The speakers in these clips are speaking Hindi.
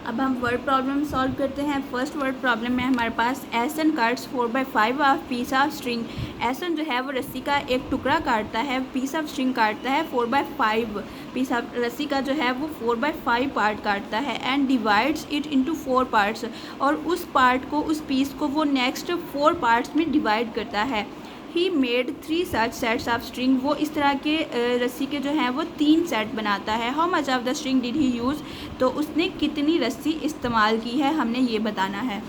अब हम वर्ड प्रॉब्लम सॉल्व करते हैं। फर्स्ट वर्ड प्रॉब्लम में हमारे पास Ahsan cuts 4/5 of piece of string. Ahsan जो है वो रस्सी का एक टुकड़ा काटता है, पीस ऑफ स्ट्रिंग काटता है 4/5, पीस ऑफ रस्सी का जो है वो 4/5 पार्ट काटता है and divides it into 4 parts, और उस पार्ट को, उस पीस को वो नेक्स्ट 4 पार्ट्स में डिवाइड करता है। He made 3 such sets of string, वो इस तरह के रस्सी के जो हैं वो 3 सेट बनाता है। How much of the string did he use, तो उसने कितनी रस्सी इस्तेमाल की है, हमने ये बताना है।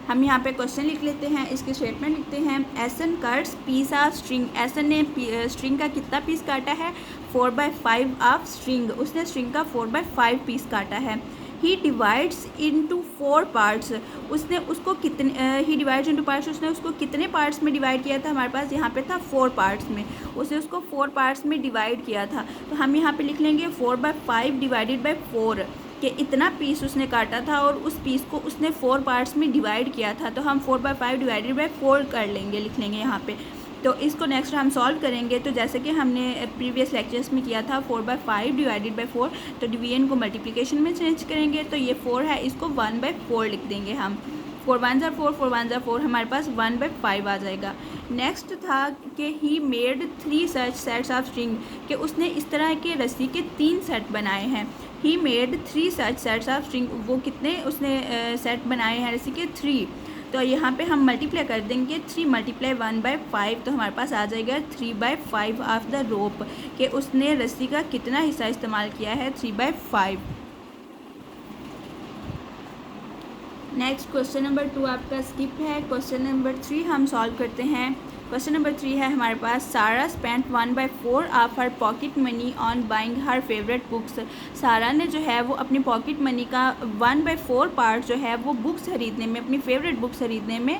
हम यहाँ पे क्वेश्चन लिख लेते हैं, इसके स्टेटमेंट लिखते हैं। एसन कट्स पीस ऑफ स्ट्रिंग, एसन ने स्ट्रिंग का कितना पीस काटा है, 4/5 ऑफ स्ट्रिंग, उसने स्ट्रिंग का 4/5 पीस काटा है। ही डिवाइड्स इनटू 4 पार्ट्स, उसने उसको कितने ही डिवाइड्स इनटू पार्ट्स, उसने उसको कितने पार्ट्स में डिवाइड किया था, हमारे पास यहाँ पे था 4 पार्ट्स में, उसने उसको 4 पार्ट्स में डिवाइड किया था। तो हम यहाँ पे लिख लेंगे 4/5 डिवाइडेड बाई 4, कि इतना पीस उसने काटा था और उस पीस को उसने 4 पार्ट्स में डिवाइड किया था। तो हम 4/5 डिवाइडेड बाई 4 कर लेंगे, लिख लेंगे यहाँ पे। तो इसको नेक्स्ट हम सॉल्व करेंगे। तो जैसे कि हमने प्रीवियस लेक्चर्स में किया था 4/5 डिवाइडेड बाई 4, तो डिवीजन को मल्टीप्लिकेशन में चेंज करेंगे। तो ये 4 है, इसको 1/4 लिख देंगे हम। 4 1 ज़ा 4, 4 1 ज़ा 4, हमारे पास 1/5 आ जाएगा। नेक्स्ट था कि he made 3 such sets of string, कि उसने इस तरह के रस्सी के 3 सेट बनाए हैं। He made 3 such sets of string, वो कितने उसने सेट बनाए हैं रस्सी के, 3। तो यहाँ पे हम मल्टीप्लाई कर देंगे, 3 × 1/5, तो हमारे पास आ जाएगा 3/5 ऑफ द रोप, कि उसने रस्सी का कितना हिस्सा इस्तेमाल किया है, 3/5। नेक्स्ट क्वेश्चन नंबर 2 आपका स्किप है। क्वेश्चन नंबर 3 हम सॉल्व करते हैं। क्वेश्चन नंबर 3 है हमारे पास, सारा spent 1/4 of her pocket money on buying her favourite books. सारा ने जो है वो अपनी पॉकेट मनी का 1/4 पार्ट जो है वो बुक्स खरीदने में, अपनी फेवरेट बुक्स खरीदने में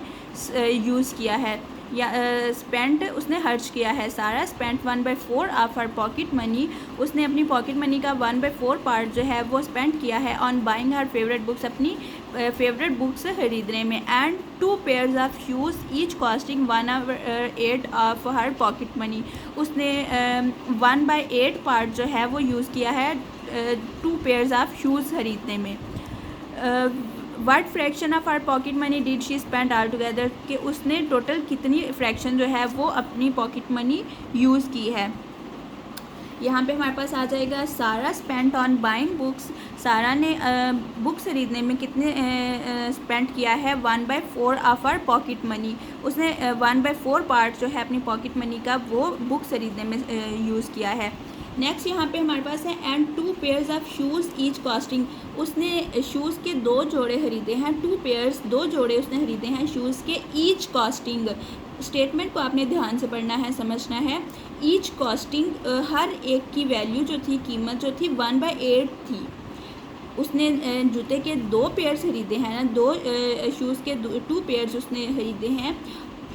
यूज़ किया है, या स्पेंट उसने खर्च किया है। सारा spent 1/4 of her pocket money, उसने अपनी पॉकेट मनी का 1/4 पार्ट जो है वो स्पेंड किया है on buying her favourite books, अपनी फेवरेट बुक्स खरीदने में। And 2 pairs of shoes each costing 1/8 of her pocket money, उसने 1/8 पार्ट जो है वो यूज़ किया है 2 पेयर्स ऑफ शूज़ खरीदने में। What fraction of our pocket money did she spend all together, कि उसने टोटल कितनी फ्रैक्शन जो है वो अपनी पॉकेट मनी यूज़ की है। यहाँ पे हमारे पास आ जाएगा सारा स्पेंट ऑन बाइंग बुक्स, सारा ने बुक्स खरीदने में कितने स्पेंड किया है, 1/4 ऑफ आर पॉकेट मनी, उसने 1/4 पार्ट जो है अपनी पॉकेट मनी का वो बुक्स खरीदने में यूज़ किया है। नेक्स्ट यहाँ पे हमारे पास है and 2 pairs of shoes each costing, उसने शूज़ के 2 जोड़े खरीदे हैं, 2 पेयर्स 2 जोड़े उसने खरीदे हैं शूज़ के, ईच कॉस्टिंग, स्टेटमेंट को आपने ध्यान से पढ़ना है, समझना है। ईच कॉस्टिंग, हर एक की वैल्यू जो थी, कीमत जो थी 1/8 थी। उसने जूते के 2 पेयर्स खरीदे हैं ना, 2 शूज़ के 2 पेयर्स उसने खरीदे हैं।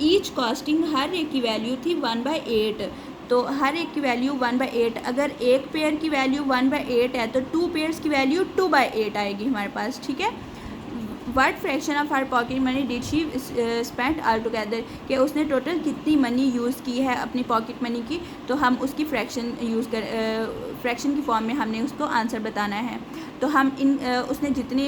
ईच कॉस्टिंग, हर एक की वैल्यू थी 1/8, तो हर एक की वैल्यू 1/8। अगर एक पेयर की वैल्यू 1/8 है तो 2 पेयर्स की वैल्यू 2/8 आएगी हमारे पास, ठीक है। What fraction of her pocket money did she spend all together, कि उसने टोटल कितनी मनी यूज़ की है अपनी पॉकेट मनी की, तो हम उसकी फ्रैक्शन यूज़ कर फ्रैक्शन की फॉर्म में हमने उसको आंसर बताना है। तो हम उसने जितने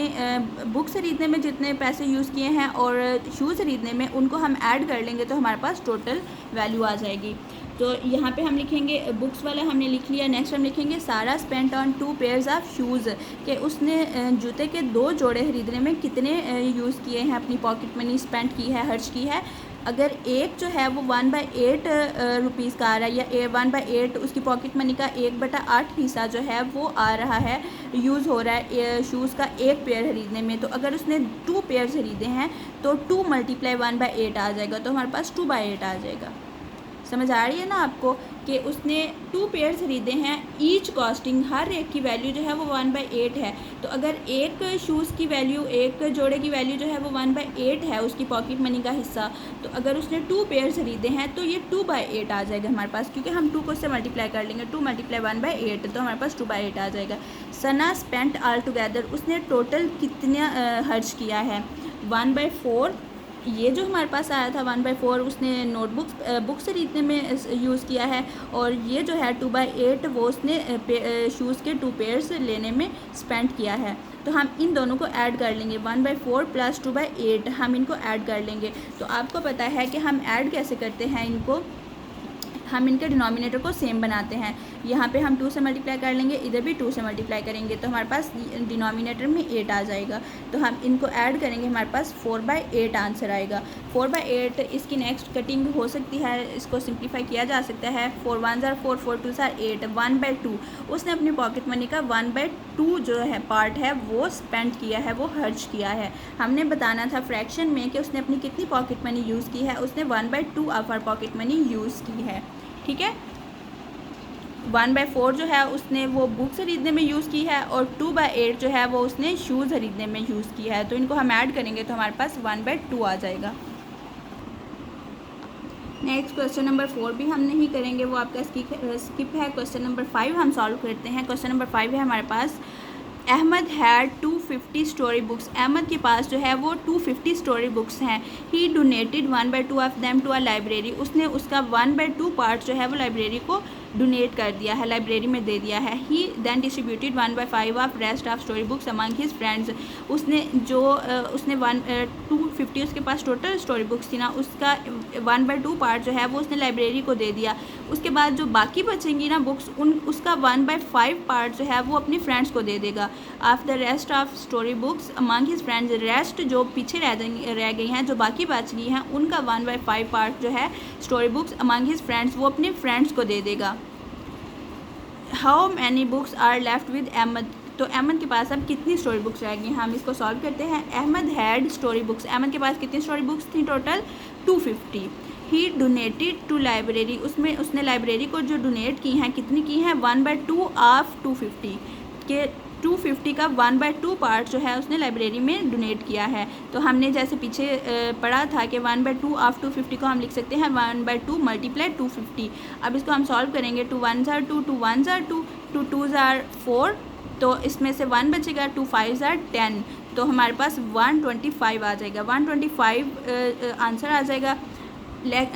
बुक्स खरीदने में जितने पैसे यूज़ किए हैं और शूज़ खरीदने में, उनको हम ऐड कर लेंगे तो हमारे पास टोटल वैल्यू आ जाएगी। तो यहाँ पे हम लिखेंगे, बुक्स वाला हमने लिख लिया। नेक्स्ट हम लिखेंगे सारा spent on 2 pairs of shoes, कि उसने जूते के 2 जोड़े खरीदने में कितने यूज़ किए हैं, अपनी पॉकेट मनी स्पेंड की है, खर्च की है। अगर एक जो है वो 1/8 रुपीज़ का आ रहा है, या 1/8 उसकी पॉकेट मनी का 1/8 हिस्सा जो है वो आ रहा है, यूज़ हो रहा है शूज़ का एक पेयर खरीदने में, तो अगर उसने 2 पेयर खरीदे हैं तो 2 × 1/8 आ जाएगा, तो हमारे पास 2/8 आ जाएगा। समझ आ रही है ना आपको, कि उसने 2 पेयर्स खरीदे हैं, ईच कॉस्टिंग, हर एक की वैल्यू जो है वो 1/8 है। तो अगर एक शूज़ की वैल्यू, एक जोड़े की वैल्यू जो है वो 1/8 है उसकी पॉकेट मनी का हिस्सा, तो अगर उसने 2 पेयर्स खरीदे हैं तो ये 2/8 आ जाएगा हमारे पास, क्योंकि हम 2 को इससे मल्टीप्लाई कर लेंगे, 2 × 1/8, तो हमारे पास 2/8 आ जाएगा। सना स्पेंट ऑल टुगेदर, उसने टोटल कितना खर्च किया है, 1/4 ये जो हमारे पास आया था 1/4 उसने नोटबुक बुक खरीदने में यूज़ किया है, और ये जो है 2/8 वो उसने शूज़ के 2 पेयर्स लेने में स्पेंड किया है। तो हम इन दोनों को ऐड कर लेंगे, 1/4 प्लस 2/8 हम इनको ऐड कर लेंगे। तो आपको पता है कि हम ऐड कैसे करते हैं इनको, हम इनके डिनोमिनेटर को सेम बनाते हैं। यहाँ पे हम 2 से मल्टीप्लाई कर लेंगे, इधर भी 2 से मल्टीप्लाई करेंगे, तो हमारे पास डिनोमिनेटर में 8 आ जाएगा। तो हम इनको ऐड करेंगे, हमारे पास 4/8 आंसर आएगा। 4/8 इसकी नेक्स्ट कटिंग हो सकती है, इसको सिंप्लीफाई किया जा सकता है। 4 1 ज़ार 4, 4 2 ज़ार 8, 1/2 उसने अपनी पॉकेट मनी का 1/2 जो है पार्ट है वो स्पेंड किया है, वो खर्च किया है। हमने बताना था फ्रैक्शन में कि उसने अपनी कितनी पॉकेट मनी यूज़ की है, उसने 1/2 of our pocket money use की है। ठीक है, 1/4 जो है उसने वो बुक खरीदने में यूज़ की है, और 2/8 जो है वो उसने शूज़ खरीदने में यूज़ की है। तो इनको हम ऐड करेंगे तो हमारे पास 1/2 आ जाएगा। नेक्स्ट क्वेश्चन नंबर 4 भी हम नहीं करेंगे, वो आपका स्किप है। क्वेश्चन नंबर 5 हम सॉल्व करते हैं। क्वेश्चन नंबर 5 है हमारे पास, Ahmed had 250 story books. Ahmed के पास जो है वो 250 स्टोरी बुक्स हैं। He donated 1/2 of them to a library. उसने उसका 1/2 पार्ट जो है वो लाइब्रेरी को डोनेट कर दिया है, लाइब्रेरी में दे दिया है। He then distributed 1/5 of rest of story books among his friends. उसने जो उसने 250 उसके पास टोटल स्टोरी बुक्स थी ना, उसका 1/2 पार्ट जो है वो उसने लाइब्रेरी को दे दिया। उसके बाद जो बाकी बचेंगी ना बुक्स, उसका 1/5 पार्ट जो है वो अपनी फ्रेंड्स को दे देगा। Of the rest of story books among his friends, rest जो पीछे रह गई हैं, जो बाकी बच गई हैं, उनका 1/5 पार्ट जो है story books among his friends वो अपने फ्रेंड्स को दे देगा। How many books are left with Ahmed. तो अहमद के पास अब कितनी स्टोरी बुक्स रह गई, हम इसको सॉल्व करते हैं। Ahmed had story books, Ahmed के पास कितनी स्टोरी बुक्स थी total, 250। He donated to library, उसमें उसने लाइब्रेरी को जो डोनेट की हैं, कितनी की हैं, 1/2 ऑफ 250 के 250 का 1/2 पार्ट जो है उसने लाइब्रेरी में डोनेट किया है। तो हमने जैसे पीछे पढ़ा था कि 1/2 ऑफ 250 को हम लिख सकते हैं 1/2 मल्टीप्लाई 250। अब इसको हम सॉल्व करेंगे, 2 1 ज़ार 2, 2 1 ज़ार 2, 2 2 ज़ार 4, तो इसमें से 1 बचेगा, 2 5 ज़ार 10, तो हमारे पास 125 आ जाएगा। 125 आंसर आ जाएगा।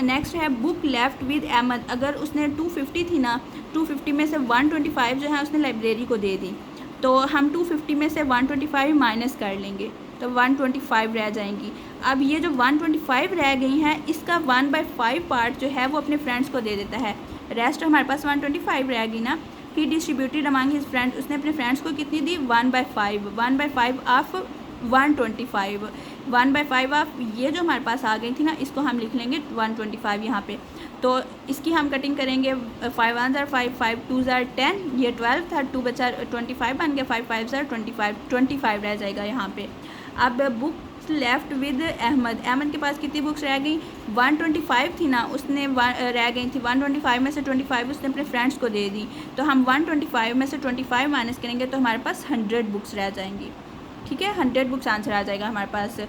नेक्स्ट है बुक लेफ्ट विद अहमद। अगर उसने 250 थी ना, 250 में से 125 जो है उसने लाइब्रेरी को दे दी, तो हम 250 में से 125 माइनस कर लेंगे तो 125 रह जाएंगी। अब ये जो 125 रह गई हैं, इसका 1/5 पार्ट जो है वो अपने फ्रेंड्स को दे देता है। रेस्ट हमारे पास 125 रह गई ना। ही डिस्ट्रीब्यूटेड अमंग हिज फ्रेंड्स, उसने अपने फ्रेंड्स को कितनी दी, 1/5। 1/5 ऑफ 125, 1/5 ऑफ ये जो हमारे पास आ गई थी ना, इसको हम लिख लेंगे 125 यहाँ पे। तो इसकी हम कटिंग करेंगे, 5 1 ज़ार 5, 5 2 ज़ार 10, ये 12 था, 2 बचा 25 बन गया, 5 5 ज़ार 25 रह जाएगा यहाँ पे। अब books left with Ahmed, Ahmed के पास कितनी बुक्स रह गई, 125 थी ना, उसने रह गई थी 125 में से 25 उसने अपने फ्रेंड्स को दे दी। तो हम 125 में से 25 माइनस करेंगे तो हमारे पास 100 बुक्स रह जाएंगी। ठीक है, 100 बुक्स आंसर आ जाएगा हमारे पास।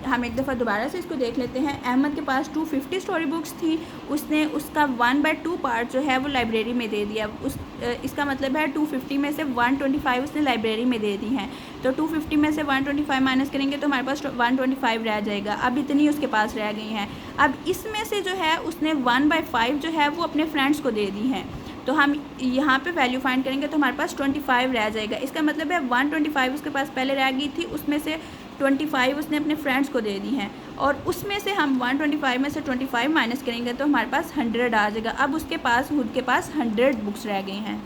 हम एक दफ़ा दोबारा से इसको देख लेते हैं। अहमद के पास 250 स्टोरी बुक्स थी, उसने उसका 1/2 पार्ट जो है वो लाइब्रेरी में दे दिया। इसका मतलब है 250 में से 125 उसने लाइब्रेरी में दे दी हैं। तो 250 में से 125 माइनस करेंगे तो हमारे पास 125 रह जाएगा। अब इतनी उसके पास रह गई हैं। अब इसमें से जो है उसने 1/5 जो है वो अपने फ्रेंड्स को दे दी हैं। तो हम यहाँ पे वैल्यू फाइंड करेंगे तो हमारे पास 25 रह जाएगा। इसका मतलब है 125 उसके पास पहले रह गई थी, उसमें से 25 उसने अपने फ्रेंड्स को दे दी हैं, और उसमें से हम 125 में से 25 माइनस करेंगे तो हमारे पास 100 आ जाएगा। अब उसके पास खुद के पास 100 बुक्स रह गई हैं।